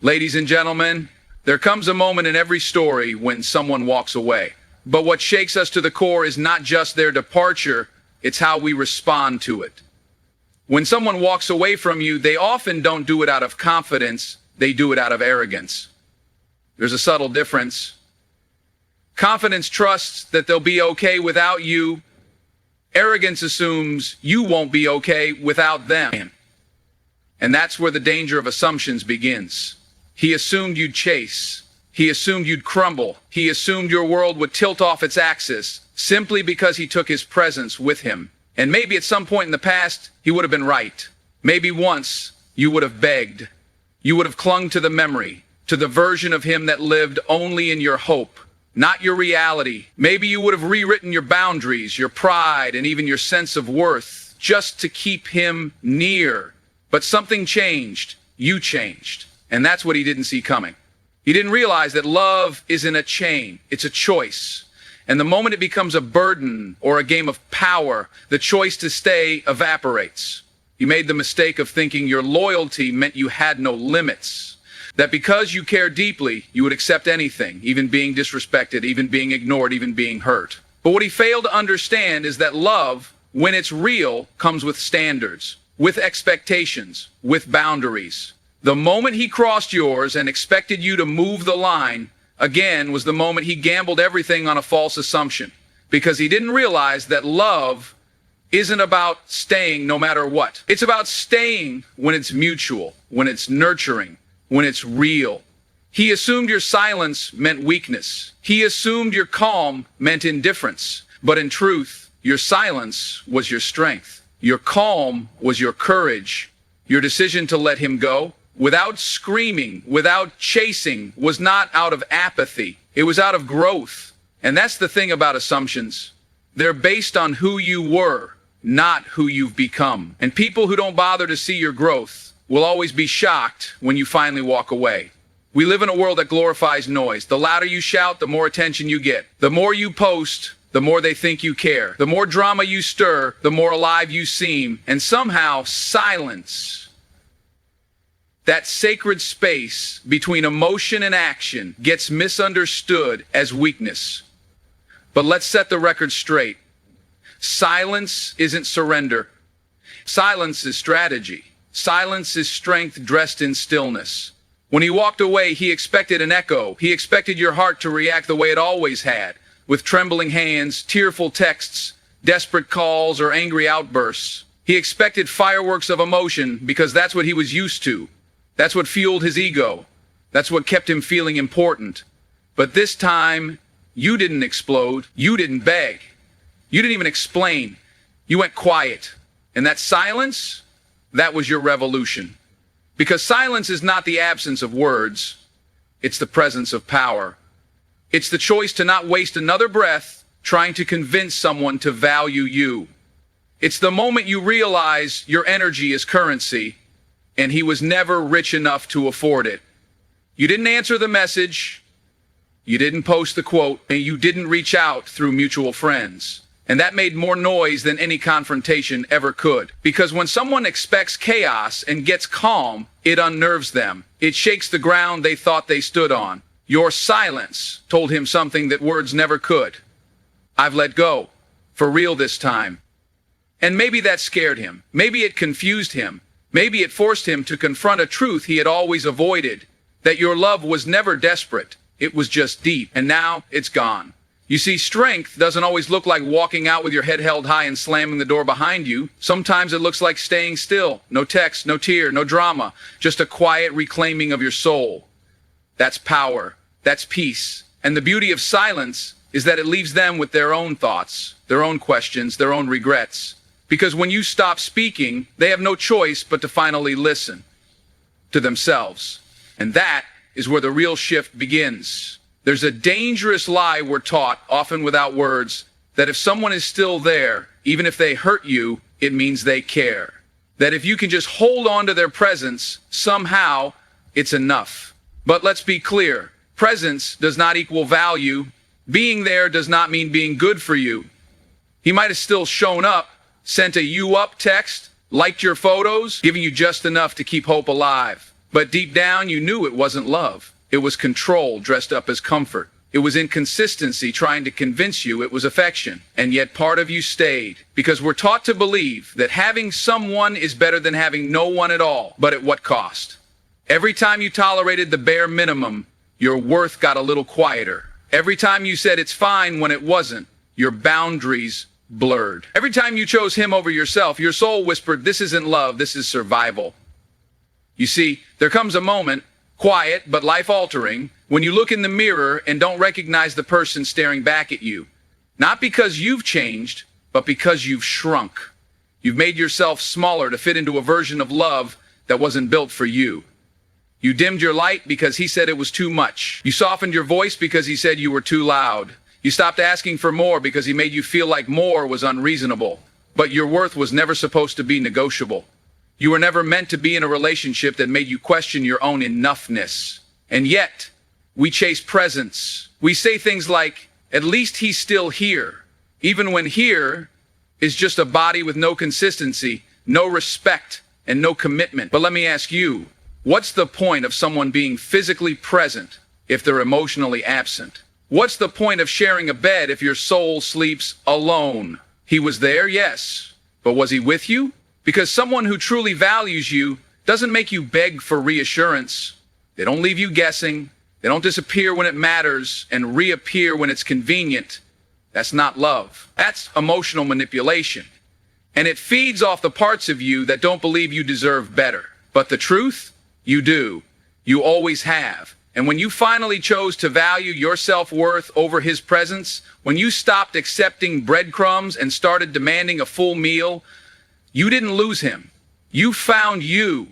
Ladies and gentlemen, there comes a moment in every story when someone walks away. But what shakes us to the core is not just their departure, it's how we respond to it. When someone walks away from you, they often don't do it out of confidence, they do it out of arrogance. There's a subtle difference. Confidence trusts that they'll be okay without you. Arrogance assumes you won't be okay without them. And that's where the danger of assumptions begins. He assumed you'd chase. He assumed you'd crumble. He assumed your world would tilt off its axis simply because he took his presence with him. And maybe at some point in the past, he would have been right. Maybe once you would have begged. You would have clung to the memory, to the version of him that lived only in your hope, not your reality. Maybe you would have rewritten your boundaries, your pride, and even your sense of worth just to keep him near. But something changed. You changed. And that's what he didn't see coming. He didn't realize that love isn't a chain, it's a choice. And the moment it becomes a burden or a game of power, the choice to stay evaporates. You made the mistake of thinking your loyalty meant you had no limits. That because you care deeply, you would accept anything, even being disrespected, even being ignored, even being hurt. But what he failed to understand is that love, when it's real, comes with standards, with expectations, with boundaries. The moment he crossed yours and expected you to move the line, again, was the moment he gambled everything on a false assumption. Because he didn't realize that love isn't about staying no matter what. It's about staying when it's mutual, when it's nurturing, when it's real. He assumed your silence meant weakness. He assumed your calm meant indifference. But in truth, your silence was your strength. Your calm was your courage. Your decision to let him go, without screaming, without chasing, was not out of apathy. It was out of growth. And that's the thing about assumptions. They're based on who you were, not who you've become. And people who don't bother to see your growth will always be shocked when you finally walk away. We live in a world that glorifies noise. The louder you shout, the more attention you get. The more you post, the more they think you care. The more drama you stir, the more alive you seem. And somehow, silence, that sacred space between emotion and action, gets misunderstood as weakness. But let's set the record straight. Silence isn't surrender. Silence is strategy. Silence is strength dressed in stillness. When he walked away, he expected an echo. He expected your heart to react the way it always had, with trembling hands, tearful texts, desperate calls, or angry outbursts. He expected fireworks of emotion because that's what he was used to. That's what fueled his ego. That's what kept him feeling important. But this time, you didn't explode. You didn't beg. You didn't even explain. You went quiet. And that silence, that was your revolution. Because silence is not the absence of words. It's the presence of power. It's the choice to not waste another breath trying to convince someone to value you. It's the moment you realize your energy is currency, and he was never rich enough to afford it. You didn't answer the message, you didn't post the quote, and you didn't reach out through mutual friends. And that made more noise than any confrontation ever could. Because when someone expects chaos and gets calm, it unnerves them. It shakes the ground they thought they stood on. Your silence told him something that words never could. I've let go. For real this time. And maybe that scared him. Maybe it confused him. Maybe it forced him to confront a truth he had always avoided, that your love was never desperate, it was just deep, and now it's gone. You see, strength doesn't always look like walking out with your head held high and slamming the door behind you. Sometimes it looks like staying still, no text, no tear, no drama, just a quiet reclaiming of your soul. That's power, that's peace, and the beauty of silence is that it leaves them with their own thoughts, their own questions, their own regrets. Because when you stop speaking, they have no choice but to finally listen to themselves. And that is where the real shift begins. There's a dangerous lie we're taught, often without words, that if someone is still there, even if they hurt you, it means they care. That if you can just hold on to their presence, somehow it's enough. But let's be clear, presence does not equal value. Being there does not mean being good for you. He might have still shown up, sent a "you up" text, liked your photos, giving you just enough to keep hope alive. But deep down, you knew it wasn't love. It was control dressed up as comfort. It was inconsistency trying to convince you it was affection. And yet part of you stayed, because we're taught to believe that having someone is better than having no one at all. But at what cost? Every time you tolerated the bare minimum, your worth got a little quieter. Every time you said it's fine when it wasn't, your boundaries blurred. Every time you chose him over yourself, your soul whispered, this isn't love, this is survival. You see, there comes a moment, quiet but life-altering, when you look in the mirror and don't recognize the person staring back at you. Not because you've changed, but because you've shrunk. You've made yourself smaller to fit into a version of love that wasn't built for you. You dimmed your light because he said it was too much. You softened your voice because he said you were too loud. You stopped asking for more because he made you feel like more was unreasonable. But your worth was never supposed to be negotiable. You were never meant to be in a relationship that made you question your own enoughness. And yet, we chase presence. We say things like, at least he's still here. Even when here is just a body with no consistency, no respect, and no commitment. But let me ask you, what's the point of someone being physically present if they're emotionally absent? What's the point of sharing a bed if your soul sleeps alone? He was there, yes, but was he with you? Because someone who truly values you doesn't make you beg for reassurance. They don't leave you guessing. They don't disappear when it matters and reappear when it's convenient. That's not love. That's emotional manipulation. And it feeds off the parts of you that don't believe you deserve better. But the truth? You do. You always have. And when you finally chose to value your self-worth over his presence, when you stopped accepting breadcrumbs and started demanding a full meal, you didn't lose him. You found you.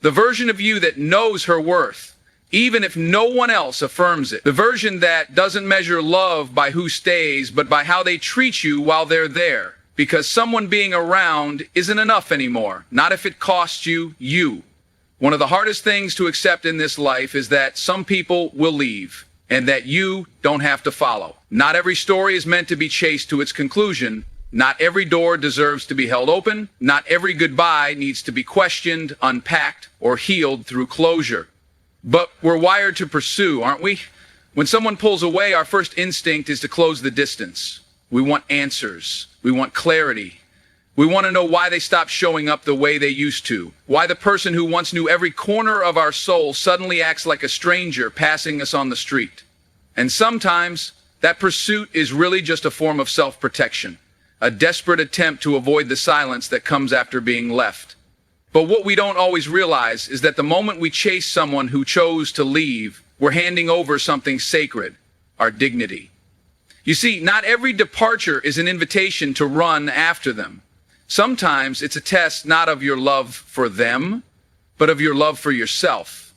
The version of you that knows her worth, even if no one else affirms it. The version that doesn't measure love by who stays, but by how they treat you while they're there. Because someone being around isn't enough anymore. Not if it costs you, you. One of the hardest things to accept in this life is that some people will leave, and that you don't have to follow. Not every story is meant to be chased to its conclusion. Not every door deserves to be held open. Not every goodbye needs to be questioned, unpacked, or healed through closure. But we're wired to pursue, aren't we? When someone pulls away, our first instinct is to close the distance. We want answers. We want clarity. We want to know why they stopped showing up the way they used to. Why the person who once knew every corner of our soul suddenly acts like a stranger passing us on the street. And sometimes that pursuit is really just a form of self-protection. A desperate attempt to avoid the silence that comes after being left. But what we don't always realize is that the moment we chase someone who chose to leave, we're handing over something sacred, our dignity. You see, not every departure is an invitation to run after them. Sometimes it's a test not of your love for them, but of your love for yourself.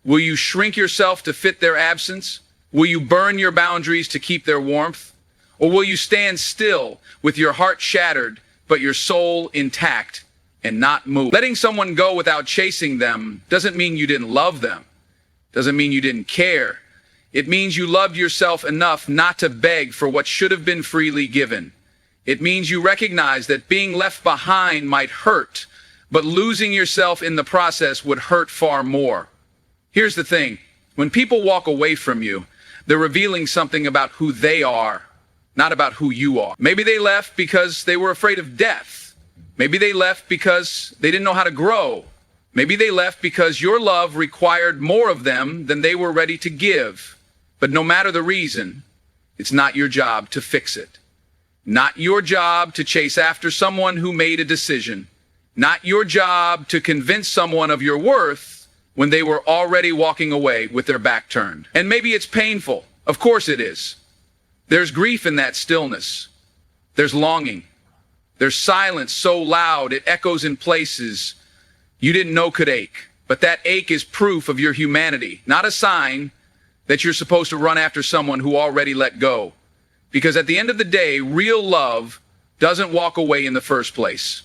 Will you shrink yourself to fit their absence? Will you burn your boundaries to keep their warmth? Or will you stand still with your heart shattered, but your soul intact and not move? Letting someone go without chasing them doesn't mean you didn't love them. Doesn't mean you didn't care. It means you loved yourself enough not to beg for what should have been freely given. It means you recognize that being left behind might hurt, but losing yourself in the process would hurt far more. Here's the thing. When people walk away from you, they're revealing something about who they are, not about who you are. Maybe they left because they were afraid of death. Maybe they left because they didn't know how to grow. Maybe they left because your love required more of them than they were ready to give. But no matter the reason, it's not your job to fix it. Not your job to chase after someone who made a decision. Not your job to convince someone of your worth when they were already walking away with their back turned. And maybe it's painful. Of course it is. There's grief in that stillness. There's longing. There's silence so loud it echoes in places you didn't know could ache. But that ache is proof of your humanity, not a sign that you're supposed to run after someone who already let go. Because at the end of the day, real love doesn't walk away in the first place.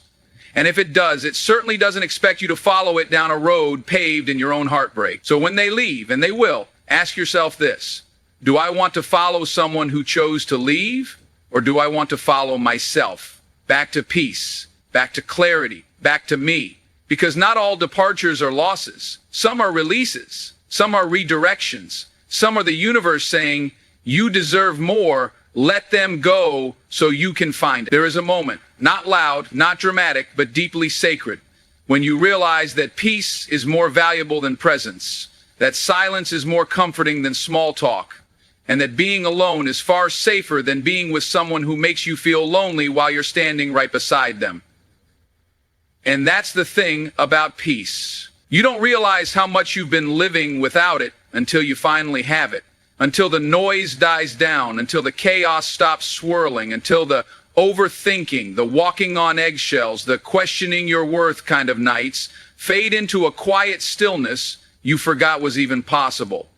And if it does, it certainly doesn't expect you to follow it down a road paved in your own heartbreak. So when they leave, and they will, ask yourself this: do I want to follow someone who chose to leave, or do I want to follow myself? Back to peace, back to clarity, back to me. Because not all departures are losses. Some are releases. Some are redirections. Some are the universe saying, you deserve more, let them go so you can find it. There is a moment, not loud, not dramatic, but deeply sacred, when you realize that peace is more valuable than presence, that silence is more comforting than small talk, and that being alone is far safer than being with someone who makes you feel lonely while you're standing right beside them. And that's the thing about peace. You don't realize how much you've been living without it until you finally have it, until the noise dies down, until the chaos stops swirling, until the overthinking, the walking on eggshells, the questioning your worth kind of nights fade into a quiet stillness you forgot was even possible.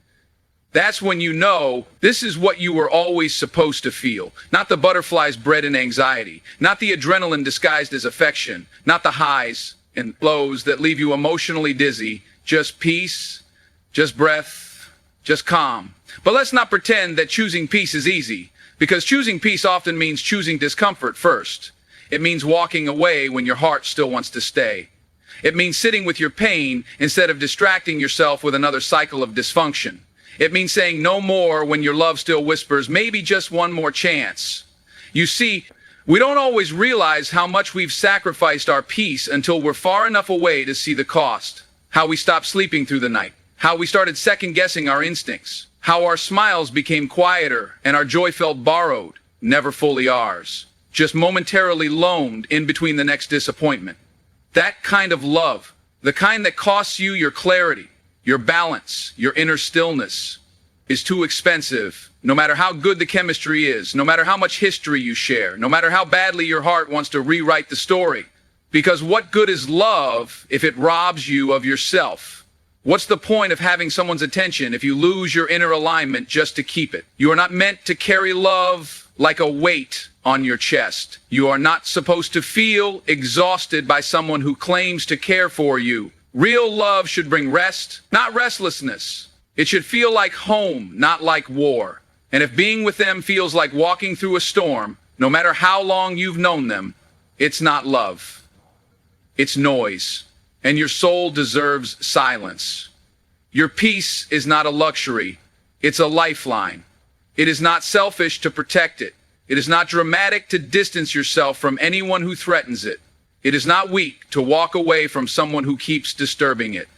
That's when you know this is what you were always supposed to feel. Not the butterflies bred in anxiety, not the adrenaline disguised as affection, not the highs and lows that leave you emotionally dizzy, just peace, just breath, just calm. But let's not pretend that choosing peace is easy, because choosing peace often means choosing discomfort first. It means walking away when your heart still wants to stay. It means sitting with your pain instead of distracting yourself with another cycle of dysfunction. It means saying no more when your love still whispers, maybe just one more chance. You see, we don't always realize how much we've sacrificed our peace until we're far enough away to see the cost. How we stopped sleeping through the night. How we started second-guessing our instincts. How our smiles became quieter and our joy felt borrowed, never fully ours. Just momentarily loaned in between the next disappointment. That kind of love, the kind that costs you your clarity, your balance, your inner stillness, is too expensive. No matter how good the chemistry is, no matter how much history you share, no matter how badly your heart wants to rewrite the story. Because what good is love if it robs you of yourself? What's the point of having someone's attention if you lose your inner alignment just to keep it? You are not meant to carry love like a weight on your chest. You are not supposed to feel exhausted by someone who claims to care for you. Real love should bring rest, not restlessness. It should feel like home, not like war. And if being with them feels like walking through a storm, no matter how long you've known them, it's not love. It's noise. And your soul deserves silence. Your peace is not a luxury. It's a lifeline. It is not selfish to protect it. It is not dramatic to distance yourself from anyone who threatens it. It is not weak to walk away from someone who keeps disturbing it.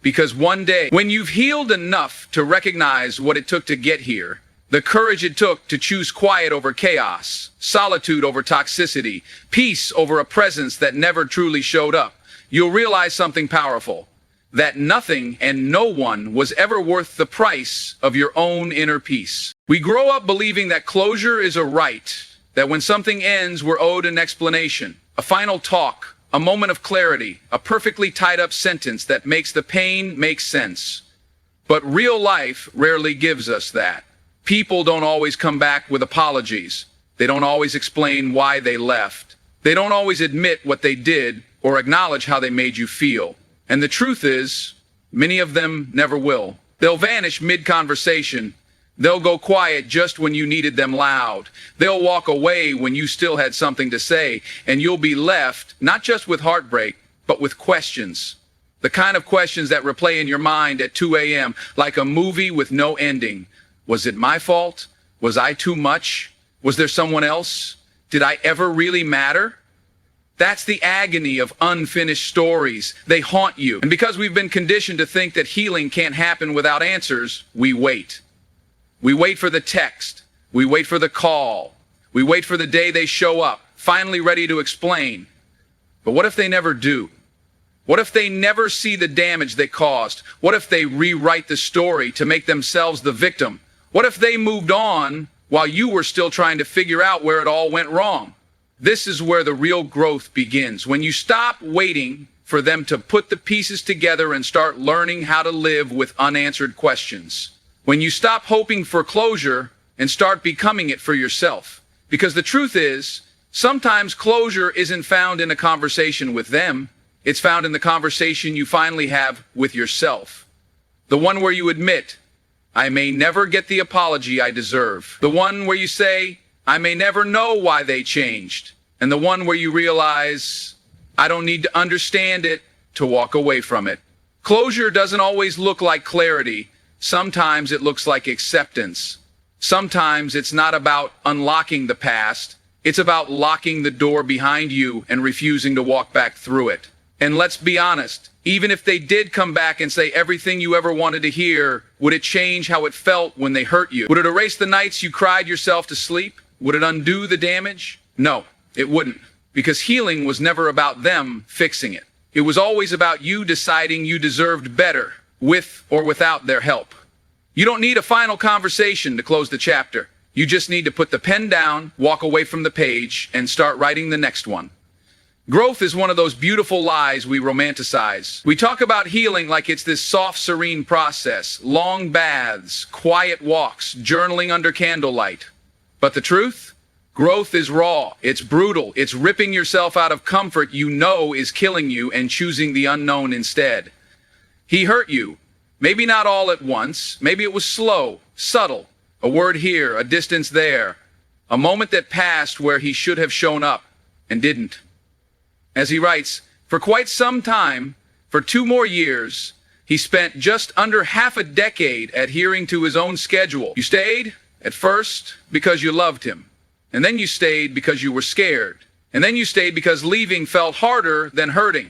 Because one day, when you've healed enough to recognize what it took to get here, the courage it took to choose quiet over chaos, solitude over toxicity, peace over a presence that never truly showed up, you'll realize something powerful. That nothing and no one was ever worth the price of your own inner peace. We grow up believing that closure is a right, that when something ends, we're owed an explanation, a final talk, a moment of clarity, a perfectly tied up sentence that makes the pain make sense. But real life rarely gives us that. People don't always come back with apologies. They don't always explain why they left. They don't always admit what they did or acknowledge how they made you feel. And the truth is, many of them never will. They'll vanish mid-conversation. They'll go quiet just when you needed them loud. They'll walk away when you still had something to say, and you'll be left not just with heartbreak, but with questions. The kind of questions that replay in your mind at 2 a.m. like a movie with no ending. Was it my fault? Was I too much? Was there someone else? Did I ever really matter? That's the agony of unfinished stories. They haunt you. And because we've been conditioned to think that healing can't happen without answers, we wait. We wait for the text. We wait for the call. We wait for the day they show up, finally ready to explain. But what if they never do? What if they never see the damage they caused? What if they rewrite the story to make themselves the victim? What if they moved on while you were still trying to figure out where it all went wrong? This is where the real growth begins. When you stop waiting for them to put the pieces together and start learning how to live with unanswered questions. When you stop hoping for closure and start becoming it for yourself. Because the truth is, sometimes closure isn't found in a conversation with them. It's found in the conversation you finally have with yourself. The one where you admit, I may never get the apology I deserve. The one where you say, I may never know why they changed. And the one where you realize, I don't need to understand it. to walk away from it. Closure doesn't always look like clarity. Sometimes it looks like acceptance. Sometimes it's not about unlocking the past. It's about locking the door behind you and refusing to walk back through it. And let's be honest, even if they did come back and say everything you ever wanted to hear, would it change how it felt when they hurt you? Would it erase the nights you cried yourself to sleep? Would it undo the damage? No, it wouldn't. Because healing was never about them fixing it. It was always about you deciding you deserved better, with or without their help. You don't need a final conversation to close the chapter. You just need to put the pen down, walk away from the page, and start writing the next one. Growth is one of those beautiful lies we romanticize. We talk about healing like it's this soft, serene process, long baths, quiet walks, journaling under candlelight. But the truth? Growth is raw, it's brutal, it's ripping yourself out of comfort you know is killing you and choosing the unknown instead. He hurt you. Maybe not all at once, maybe it was slow, subtle, a word here, a distance there, a moment that passed where he should have shown up and didn't. As he writes, for quite some time, for 2 more years, he spent just under half a decade adhering to his own schedule. You stayed, at first, because you loved him. And then you stayed because you were scared. And then you stayed because leaving felt harder than hurting.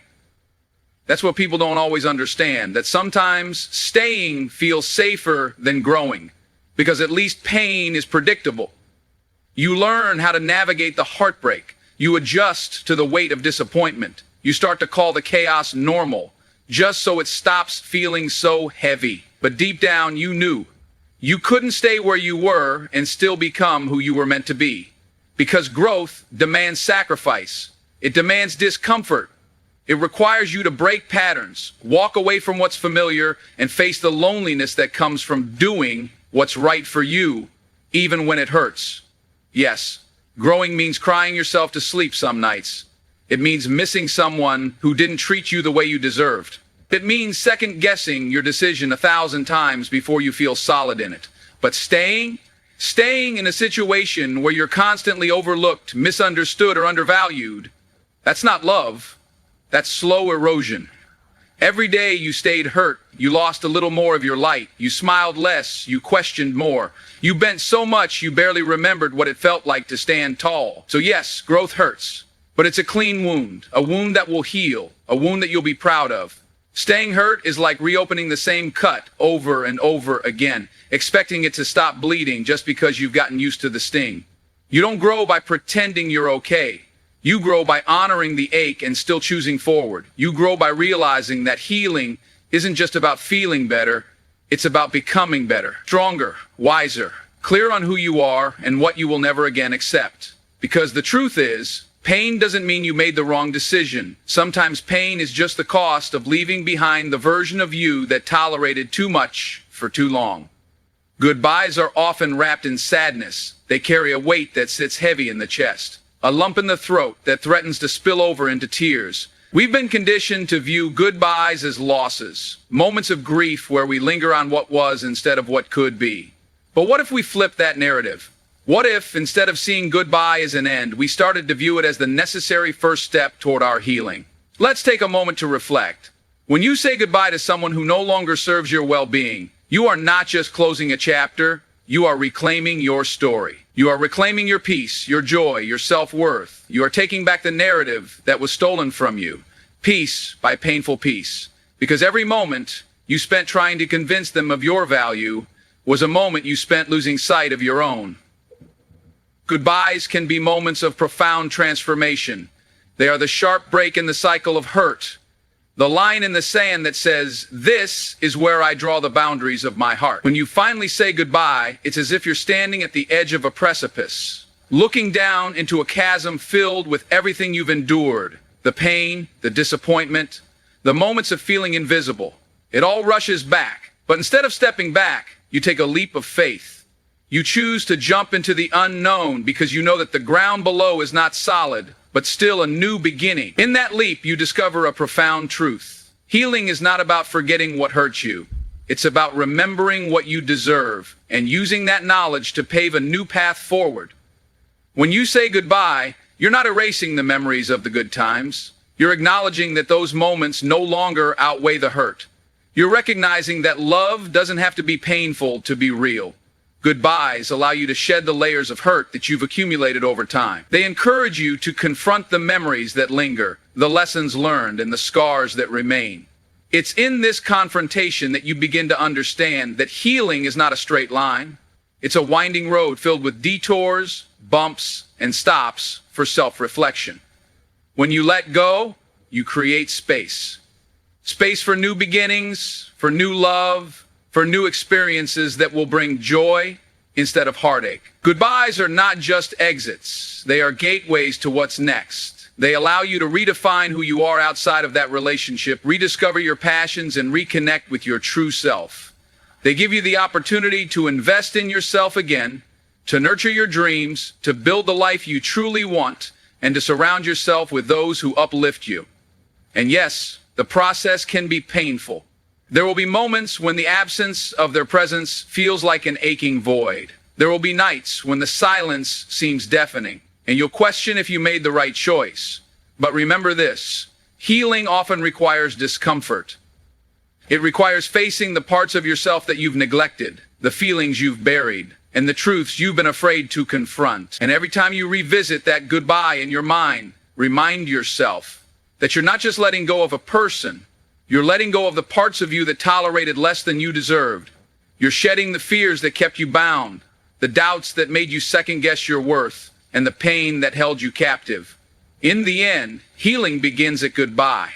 That's what people don't always understand, that sometimes staying feels safer than growing, because at least pain is predictable. You learn how to navigate the heartbreak. You adjust to the weight of disappointment. You start to call the chaos normal, just so it stops feeling so heavy. But deep down, you knew you couldn't stay where you were and still become who you were meant to be. Because growth demands sacrifice. It demands discomfort. It requires you to break patterns, walk away from what's familiar, and face the loneliness that comes from doing what's right for you, even when it hurts. Yes, growing means crying yourself to sleep some nights. It means missing someone who didn't treat you the way you deserved. It means second-guessing your decision 1,000 times before you feel solid in it. But staying in a situation where you're constantly overlooked, misunderstood, or undervalued, that's not love. That's slow erosion. Every day you stayed hurt, you lost a little more of your light. You smiled less, you questioned more. You bent so much you barely remembered what it felt like to stand tall. So yes, growth hurts, but it's a clean wound, a wound that will heal, a wound that you'll be proud of. Staying hurt is like reopening the same cut over and over again, expecting it to stop bleeding just because you've gotten used to the sting. You don't grow by pretending you're okay. You grow by honoring the ache and still choosing forward. You grow by realizing that healing isn't just about feeling better, it's about becoming better, stronger, wiser, clear on who you are and what you will never again accept. Because the truth is, pain doesn't mean you made the wrong decision. Sometimes pain is just the cost of leaving behind the version of you that tolerated too much for too long. Goodbyes are often wrapped in sadness. They carry a weight that sits heavy in the chest, a lump in the throat that threatens to spill over into tears. We've been conditioned to view goodbyes as losses, moments of grief where we linger on what was instead of what could be. But what if we flip that narrative? What if, instead of seeing goodbye as an end, we started to view it as the necessary first step toward our healing? Let's take a moment to reflect. When you say goodbye to someone who no longer serves your well-being, you are not just closing a chapter, you are reclaiming your story. You are reclaiming your peace, your joy, your self-worth. You are taking back the narrative that was stolen from you, piece by painful piece. Because every moment you spent trying to convince them of your value was a moment you spent losing sight of your own. Goodbyes can be moments of profound transformation. They are the sharp break in the cycle of hurt, the line in the sand that says, this is where I draw the boundaries of my heart. When you finally say goodbye, it's as if you're standing at the edge of a precipice, looking down into a chasm filled with everything you've endured, the pain, the disappointment, the moments of feeling invisible. It all rushes back, but instead of stepping back, you take a leap of faith. You choose to jump into the unknown because you know that the ground below is not solid, but still a new beginning. In that leap, you discover a profound truth. Healing is not about forgetting what hurt you. It's about remembering what you deserve and using that knowledge to pave a new path forward. When you say goodbye, you're not erasing the memories of the good times. You're acknowledging that those moments no longer outweigh the hurt. You're recognizing that love doesn't have to be painful to be real. Goodbyes allow you to shed the layers of hurt that you've accumulated over time. They encourage you to confront the memories that linger, the lessons learned, and the scars that remain. It's in this confrontation that you begin to understand that healing is not a straight line. It's a winding road filled with detours, bumps, and stops for self-reflection. When you let go, you create space. Space for new beginnings, for new love, for new experiences that will bring joy instead of heartache. Goodbyes are not just exits. They are gateways to what's next. They allow you to redefine who you are outside of that relationship, rediscover your passions, and reconnect with your true self. They give you the opportunity to invest in yourself again, to nurture your dreams, to build the life you truly want, and to surround yourself with those who uplift you. And yes, the process can be painful. There will be moments when the absence of their presence feels like an aching void. There will be nights when the silence seems deafening, and you'll question if you made the right choice. But remember this, healing often requires discomfort. It requires facing the parts of yourself that you've neglected, the feelings you've buried, and the truths you've been afraid to confront. And every time you revisit that goodbye in your mind, remind yourself that you're not just letting go of a person, you're letting go of the parts of you that tolerated less than you deserved. You're shedding the fears that kept you bound, the doubts that made you second-guess your worth, and the pain that held you captive. In the end, healing begins at goodbye,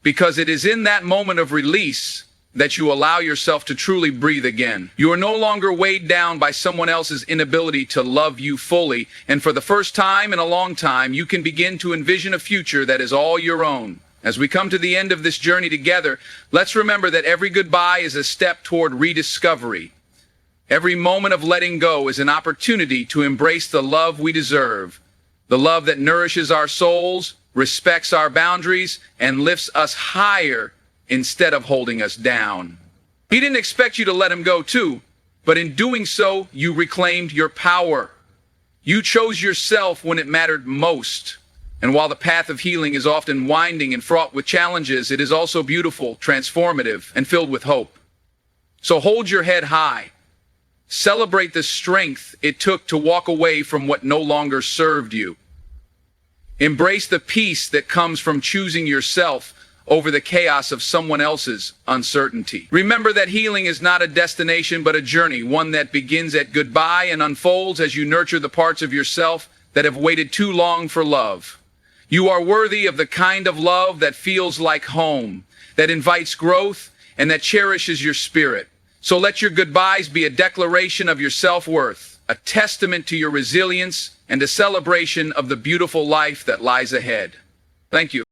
because it is in that moment of release that you allow yourself to truly breathe again. You are no longer weighed down by someone else's inability to love you fully, and for the first time in a long time, you can begin to envision a future that is all your own. As we come to the end of this journey together, let's remember that every goodbye is a step toward rediscovery. Every moment of letting go is an opportunity to embrace the love we deserve, the love that nourishes our souls, respects our boundaries, and lifts us higher instead of holding us down. He didn't expect you to let him go too, but in doing so, you reclaimed your power. You chose yourself when it mattered most. And while the path of healing is often winding and fraught with challenges, it is also beautiful, transformative, and filled with hope. So hold your head high. Celebrate the strength it took to walk away from what no longer served you. Embrace the peace that comes from choosing yourself over the chaos of someone else's uncertainty. Remember that healing is not a destination but a journey, one that begins at goodbye and unfolds as you nurture the parts of yourself that have waited too long for love. You are worthy of the kind of love that feels like home, that invites growth, and that cherishes your spirit. So let your goodbyes be a declaration of your self-worth, a testament to your resilience, and a celebration of the beautiful life that lies ahead. Thank you.